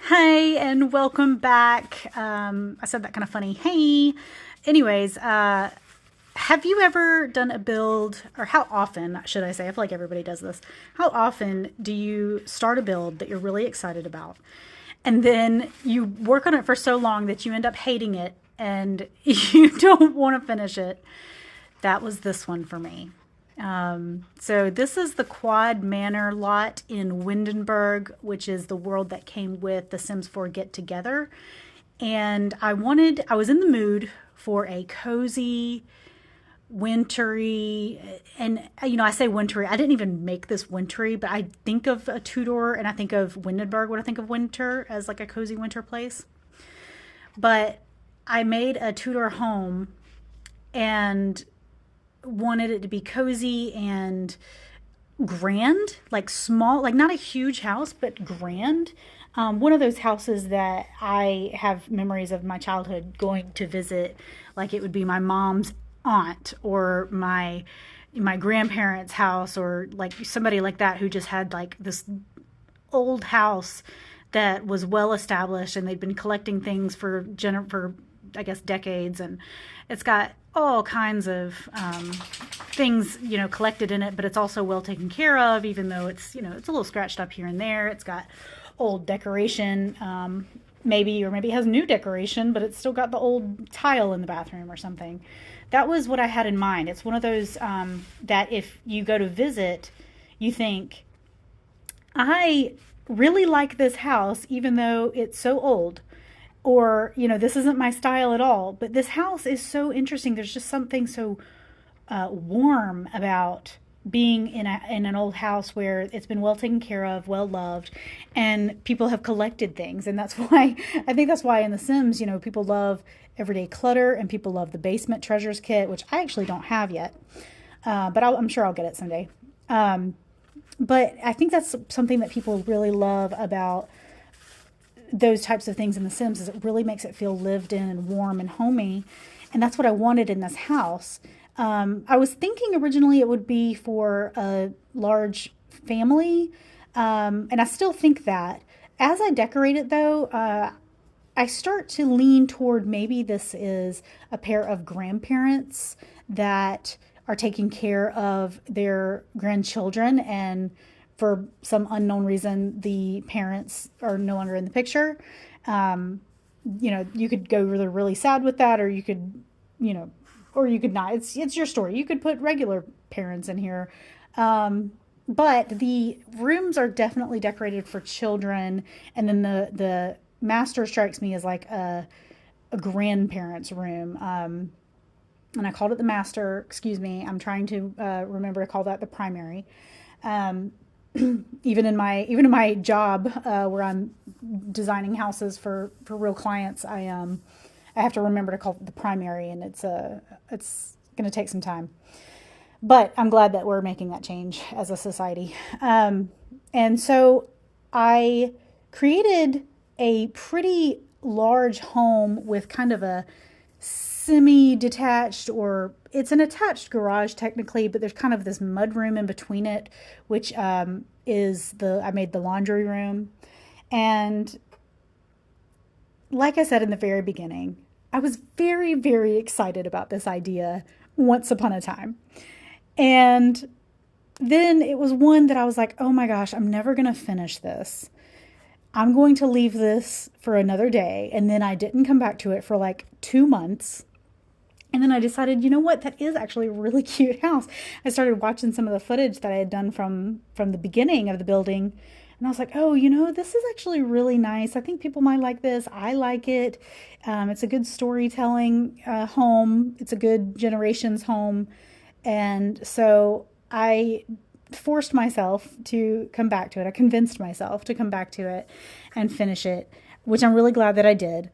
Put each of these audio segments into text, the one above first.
Hey, and welcome back. I said that kind of funny. Hey. Anyways, have you ever done a build, or how often should I say? I feel like everybody does this. How often do you start a build that you're really excited about, and then you work on it for so long that you end up hating it and you don't want to finish it? That was this one for me. So this is the Quad Manor lot in Windenburg, which is the world that came with the Sims 4 Get Together. And I was in the mood for a cozy, wintry, and I say wintry. I didn't even make this wintry, but I think of a Tudor and I think of Windenburg when I think of winter as like a cozy winter place. But I made a Tudor home and wanted it to be cozy and grand, like small, like not a huge house, but grand. One of those houses that I have memories of my childhood going to visit, like it would be my mom's aunt or my grandparents' house, or like somebody like that who just had like this old house that was well established and they'd been collecting things for I guess decades, and it's got all kinds of things collected in it, but it's also well taken care of, even though it's it's a little scratched up here and there. It's got old decoration, maybe it has new decoration, but it's still got the old tile in the bathroom or something. That was what I had in mind. It's one of those that if you go to visit, you think, I really like this house, even though it's so old. Or, this isn't my style at all. But this house is so interesting. There's just something so warm about being in an old house where it's been well taken care of, well loved, and people have collected things. And that's why, I think that's why in The Sims, people love everyday clutter and people love the basement treasures kit, which I actually don't have yet. But I'm sure I'll get it someday. But I think that's something that people really love about those types of things in The Sims, is it really makes it feel lived in and warm and homey. And that's what I wanted in this house. I was thinking originally it would be for a large family. And I still think that. As I decorate it though, I start to lean toward maybe this is a pair of grandparents that are taking care of their grandchildren, and for some unknown reason, the parents are no longer in the picture. You could go really sad with that, or you could, or you could not. It's your story. You could put regular parents in here. But the rooms are definitely decorated for children. And then the master strikes me as like a grandparent's room. And I called it the master. Excuse me. I'm trying to remember to call that the primary. Even in my job where I'm designing houses for real clients, I have to remember to call it the primary, and it's going to take some time. But I'm glad that we're making that change as a society. And so I created a pretty large home with kind of a semi-detached, or it's an attached garage technically, but there's kind of this mud room in between it, which I made the laundry room. And like I said in the very beginning, I was very, very excited about this idea once upon a time. And then it was one that I was like, oh my gosh, I'm never going to finish this. I'm going to leave this for another day. And then I didn't come back to it for like 2 months. And then I decided, you know what, that is actually a really cute house. I started watching some of the footage that I had done from the beginning of the building. And I was like, oh, this is actually really nice. I think people might like this. I like it. It's a good storytelling home. It's a good generations home. And so I forced myself to come back to it. I convinced myself to come back to it and finish it, which I'm really glad that I did.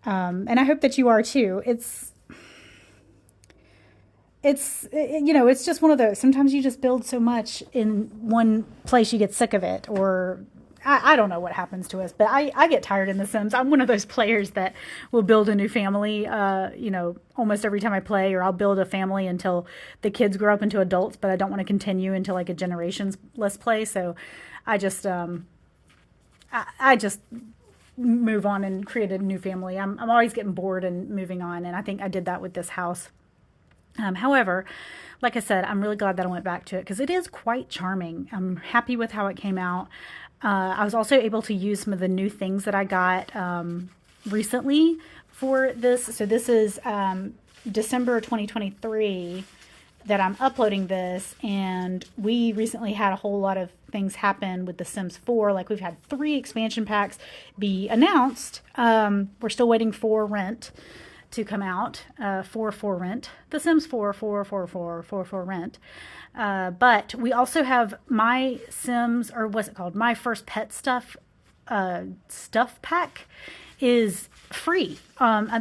And I hope that you are too. It's just one of those. Sometimes you just build so much in one place you get sick of it, or I don't know what happens to us, but I get tired in The Sims. I'm one of those players that will build a new family, almost every time I play, or I'll build a family until the kids grow up into adults, but I don't want to continue into like a generations less play. So I just move on and create a new family. I'm always getting bored and moving on, and I think I did that with this house. However, like I said, I'm really glad that I went back to it because it is quite charming. I'm happy with how it came out. I was also able to use some of the new things that I got recently for this. So this is December 2023 that I'm uploading this, and we recently had a whole lot of things happen with The Sims 4. Like, we've had 3 expansion packs be announced. We're still waiting for Rent to come out, for Rent. The Sims 4, for Rent. But we also have My Sims, or what's it called? My First Pet Stuff pack is free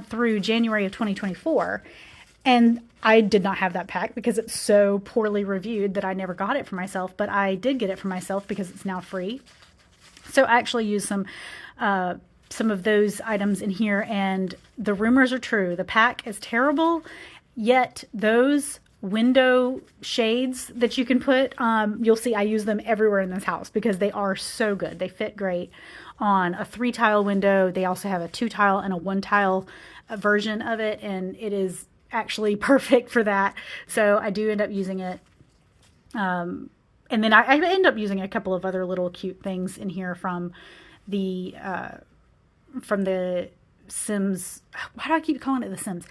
through January of 2024. And I did not have that pack because it's so poorly reviewed that I never got it for myself, but I did get it for myself because it's now free. So I actually used some of those items in here, and the rumors are true. The pack is terrible, yet those window shades that you can put, you'll see I use them everywhere in this house because they are so good. They fit great on a 3-tile window. They also have a 2-tile and a 1-tile version of it, and it is actually perfect for that. So I do end up using it. And then I end up using a couple of other little cute things in here from the Sims. Why do I keep calling it The Sims?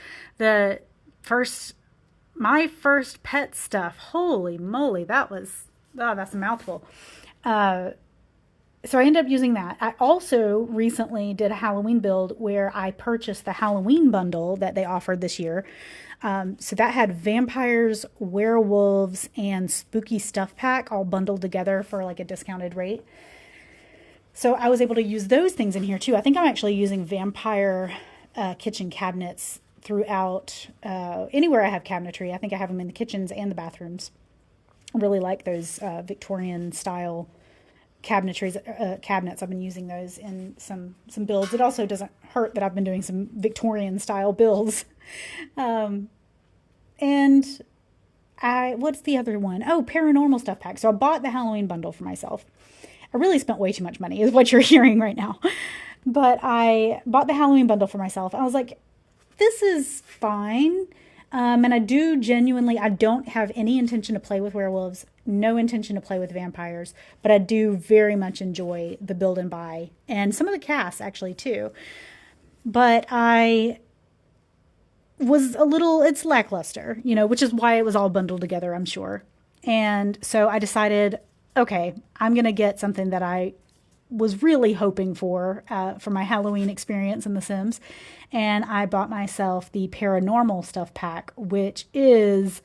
My First Pet Stuff. Holy moly, that's a mouthful. So I ended up using that. I also recently did a Halloween build where I purchased the Halloween bundle that they offered this year. So that had vampires, werewolves, and spooky stuff pack all bundled together for like a discounted rate. So I was able to use those things in here too. I think I'm actually using vampire kitchen cabinets throughout anywhere I have cabinetry. I think I have them in the kitchens and the bathrooms. I really like those Victorian style cabinets. I've been using those in some builds. It also doesn't hurt that I've been doing some Victorian style builds. And what's the other one? Oh, paranormal stuff pack. So I bought the Halloween bundle for myself. I really spent way too much money is what you're hearing right now. But I bought the Halloween bundle for myself. I was like, this is fine. And I don't have any intention to play with werewolves, no intention to play with vampires, but I do very much enjoy the build and buy, and some of the casts actually too. But I was it's lackluster, which is why it was all bundled together, I'm sure. And so I decided, okay, I'm going to get something that I was really hoping for my Halloween experience in The Sims. And I bought myself the paranormal stuff pack, which is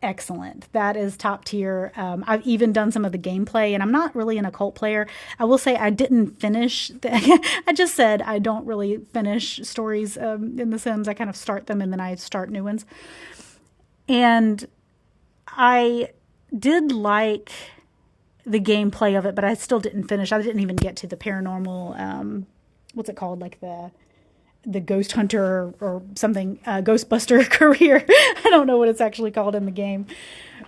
excellent. That is top tier. I've even done some of the gameplay, and I'm not really an occult player. I will say I didn't finish. I just said I don't really finish stories in The Sims. I kind of start them and then I start new ones. And I did like the gameplay of it, but I still didn't finish. I didn't even get to the paranormal, what's it called? Like the ghost hunter or something, Ghostbuster career. I don't know what it's actually called in the game,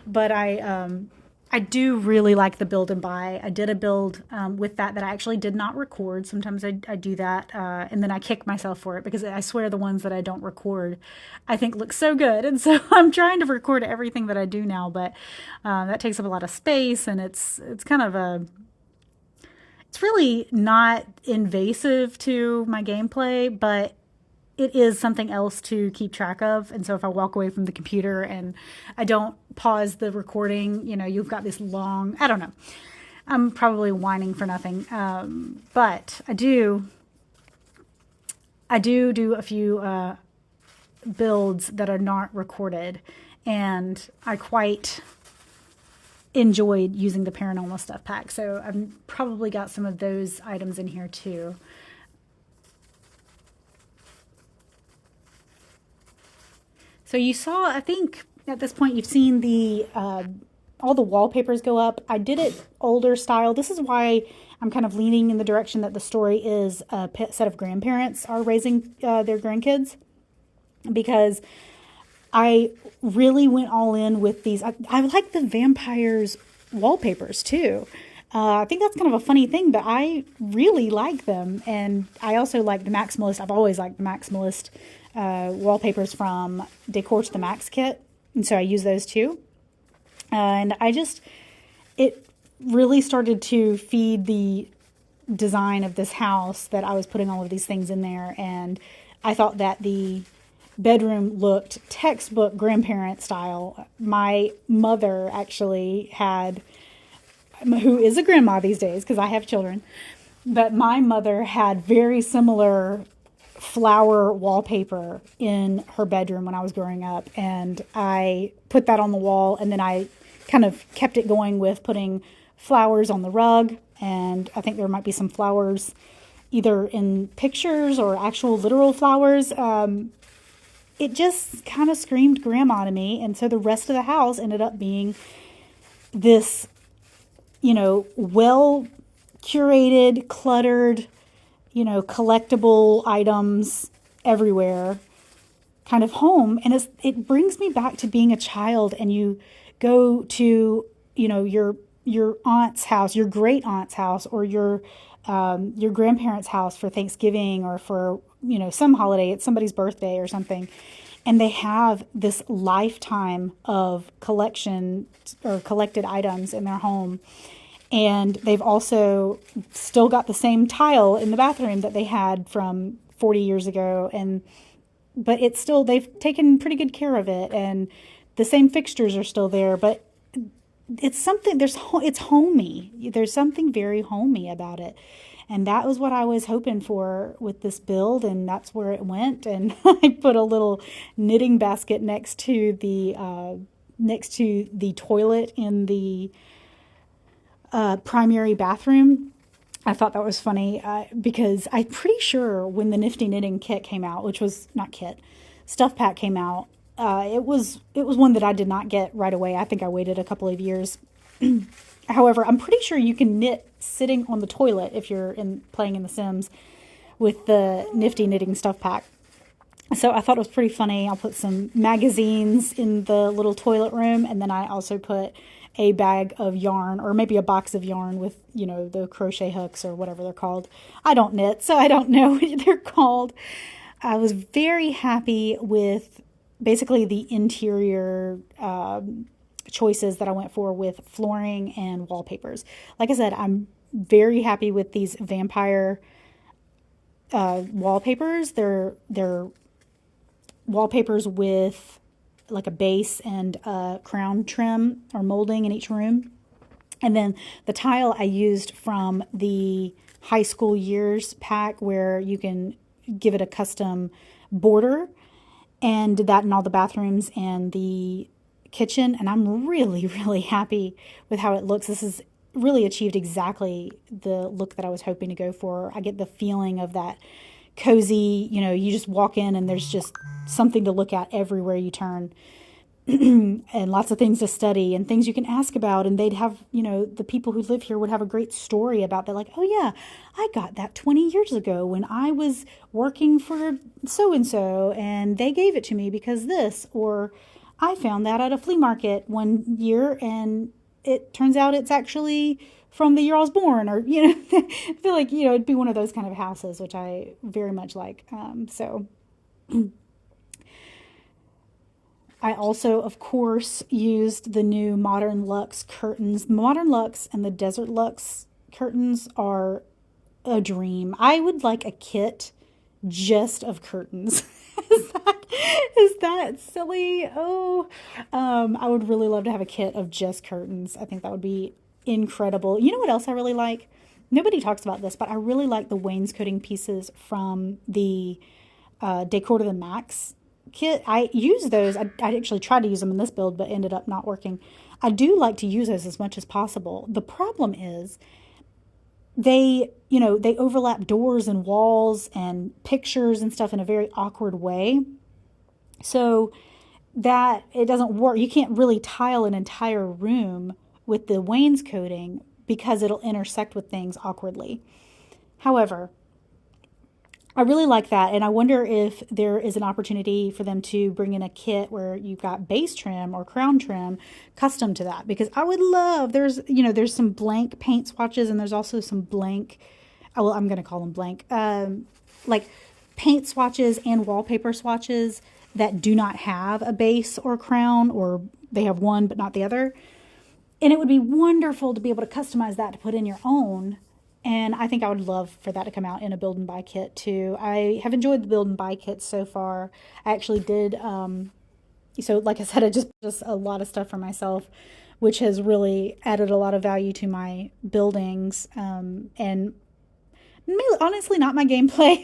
but I do really like the build and buy. I did a build with that I actually did not record. Sometimes I do that, and then I kick myself for it because I swear the ones that I don't record I think look so good. And so I'm trying to record everything that I do now, but that takes up a lot of space, and it's kind of it's really not invasive to my gameplay, but it is something else to keep track of. And so if I walk away from the computer and I don't pause the recording, you've got this long, I don't know. I'm probably whining for nothing. But I do a few builds that are not recorded, and I quite enjoyed using the paranormal stuff pack. So I've probably got some of those items in here too. So you saw, I think at this point you've seen all the wallpapers go up. I did it older style. This is why I'm kind of leaning in the direction that the story is a set of grandparents are raising their grandkids, because I really went all in with these. I like the vampires wallpapers too. I think that's kind of a funny thing, but I really like them. And I also like the Maximalist. I've always liked the Maximalist wallpapers from Decor to the Max kit. And so I use those too. And it really started to feed the design of this house that I was putting all of these things in there. And I thought that the bedroom looked textbook grandparent style. My mother actually had, who is a grandma these days because I have children, but my mother had very similar flower wallpaper in her bedroom when I was growing up. And I put that on the wall, and then I kind of kept it going with putting flowers on the rug. And I think there might be some flowers either in pictures or actual literal flowers. It just kind of screamed grandma to me. And so the rest of the house ended up being this, well curated, cluttered, collectible items everywhere kind of home. And it brings me back to being a child, and you go to, your aunt's house, your great aunt's house, or your grandparents' house for Thanksgiving or for, some holiday. It's somebody's birthday or something. And they have this lifetime of collection or collected items in their home. And they've also still got the same tile in the bathroom that they had from 40 years ago. But it's still, they've taken pretty good care of it. And the same fixtures are still there, but it's something, it's homey. There's something very homey about it. And that was what I was hoping for with this build, and that's where it went. And I put a little knitting basket next to the toilet in the primary bathroom. I thought that was funny because I'm pretty sure when the Nifty Knitting kit came out, which was not kit, stuff pack came out, it was one that I did not get right away. I think I waited a couple of years. However, I'm pretty sure you can knit sitting on the toilet if you're playing in The Sims with the Nifty Knitting stuff pack. So I thought it was pretty funny. I'll put some magazines in the little toilet room, and then I also put a bag of yarn, or maybe a box of yarn with, the crochet hooks or whatever they're called. I don't knit, so I don't know what they're called. I was very happy with basically the interior choices that I went for with flooring and wallpapers. Like I said, I'm very happy with these vampire wallpapers. They're wallpapers with like a base and a crown trim or molding in each room. And then the tile I used from the high school years pack, where you can give it a custom border, and did that in all the bathrooms and the kitchen. And I'm really, really happy with how it looks. This has really achieved exactly the look that I was hoping to go for. I get the feeling of that cozy, you just walk in and there's just something to look at everywhere you turn. And lots of things to study and things you can ask about. And they'd have, the people who live here would have a great story about that. Like, oh yeah, I got that 20 years ago when I was working for so-and-so and they gave it to me because this, or I found that at a flea market one year and it turns out it's actually from the year I was born, or, I feel like, it'd be one of those kind of houses, which I very much like. I also, of course, used the new Modern Luxe curtains. Modern Luxe and the Desert Luxe curtains are a dream. I would like a kit just of curtains. Is that silly? Oh, I would really love to have a kit of just curtains. I think that would be incredible. You know what else I really like? Nobody talks about this, but I really like the wainscoting pieces from the Decor to the Max kit. I use those. I actually tried to use them in this build, but ended up not working. I do like to use those as much as possible. The problem is they overlap doors and walls and pictures and stuff in a very awkward way. So that it doesn't work. You can't really tile an entire room with the wainscoting because it'll intersect with things awkwardly. However, I really like that. And I wonder if there is an opportunity for them to bring in a kit where you've got base trim or crown trim custom to that. Because I would love, there's some blank paint swatches and there's also some blank, oh, well, I'm going to call them blank, like paint swatches and wallpaper swatches that do not have a base or crown, or they have one but not the other. And it would be wonderful to be able to customize that to put in your own. And I think I would love for that to come out in a build and buy kit too. I have enjoyed the build and buy kits so far. I actually did, so like I said, I just a lot of stuff for myself, which has really added a lot of value to my buildings. And honestly, not my gameplay,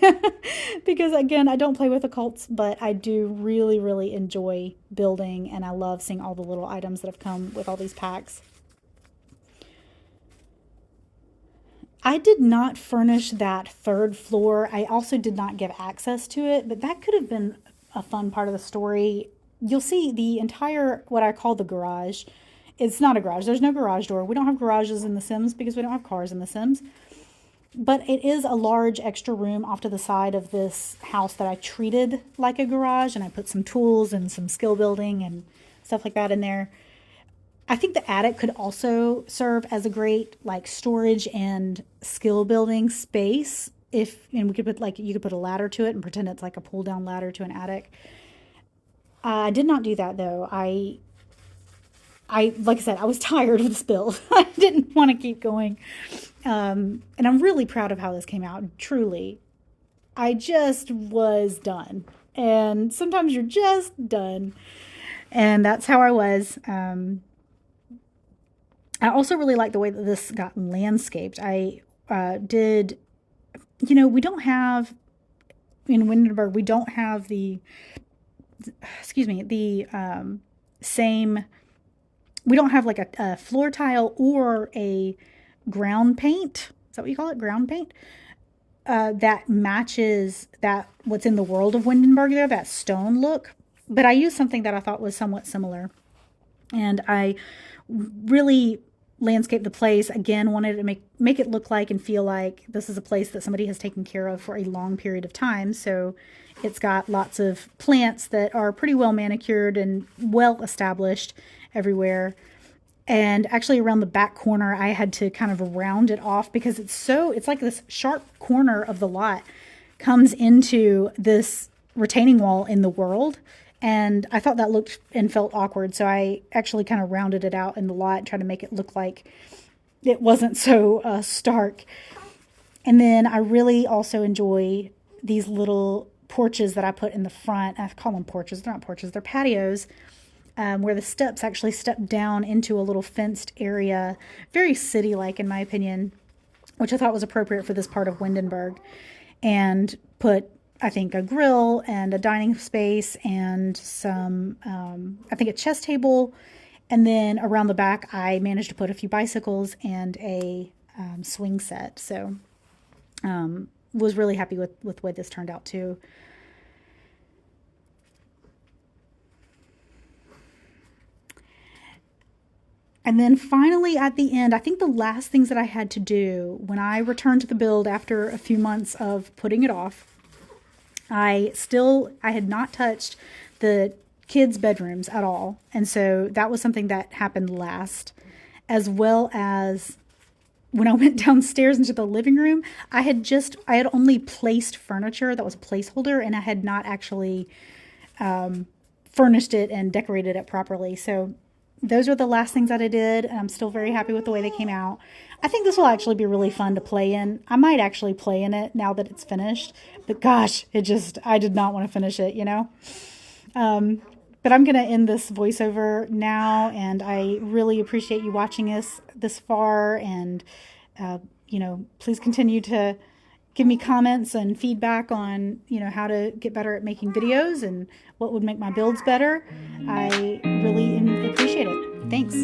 because again, I don't play with occults, but I do really, really enjoy building, and I love seeing all the little items that have come with all these packs. I did not furnish that third floor. I also did not give access to it, but that could have been a fun part of the story. You'll see the entire, what I call the garage. It's not a garage. There's no garage door. We don't have garages in The Sims because we don't have cars in The Sims. But it is a large extra room off to the side of this house that I treated like a garage, and I put some tools and some skill building and stuff like that in there. I think the attic could also serve as a great like storage and skill building space. And we could put like, you could put a ladder to it and pretend it's like a pull down ladder to an attic. I did not do that though. Like I said, I was tired of this build. I didn't want to keep going. And I'm really proud of how this came out. Truly. I just was done. And sometimes you're just done. And that's how I was. I also really like the way that this got landscaped. I did, we don't have, in Windenburg, we don't have the same, we don't have like a floor tile or a ground paint. Is that what you call it? Ground paint? That matches what's in the world of Windenburg there, that stone look. But I used something that I thought was somewhat similar. And I really landscaped the place. Again, wanted to make it look like and feel like this is a place that somebody has taken care of for a long period of time. So it's got lots of plants that are pretty well manicured and well established everywhere. And actually around the back corner, I had to kind of round it off because it's like this sharp corner of the lot comes into this retaining wall in the world. And I thought that looked and felt awkward. So I actually kind of rounded it out in the lot, tried to make it look like it wasn't so stark. And then I really also enjoy these little porches that I put in the front. I call them porches. They're not porches. They're patios. Where the steps actually step down into a little fenced area. Very city-like, in my opinion, which I thought was appropriate for this part of Windenburg. And put, I think, a grill and a dining space and some, I think, a chess table. And then around the back, I managed to put a few bicycles and a swing set. So was really happy with the way this turned out, too. And then finally at the end, I think the last things that I had to do when I returned to the build after a few months of putting it off, I had not touched the kids' bedrooms at all. And so that was something that happened last, as well as when I went downstairs into the living room, I had only placed furniture that was a placeholder, and I had not actually furnished it and decorated it properly. So those are the last things that I did, and I'm still very happy with the way they came out. I think this will actually be really fun to play in. I might actually play in it now that it's finished, but gosh, I did not want to finish it, But I'm going to end this voiceover now, and I really appreciate you watching this far, and, please continue to give me comments and feedback on, how to get better at making videos and what would make my builds better. I really appreciate it. Thanks.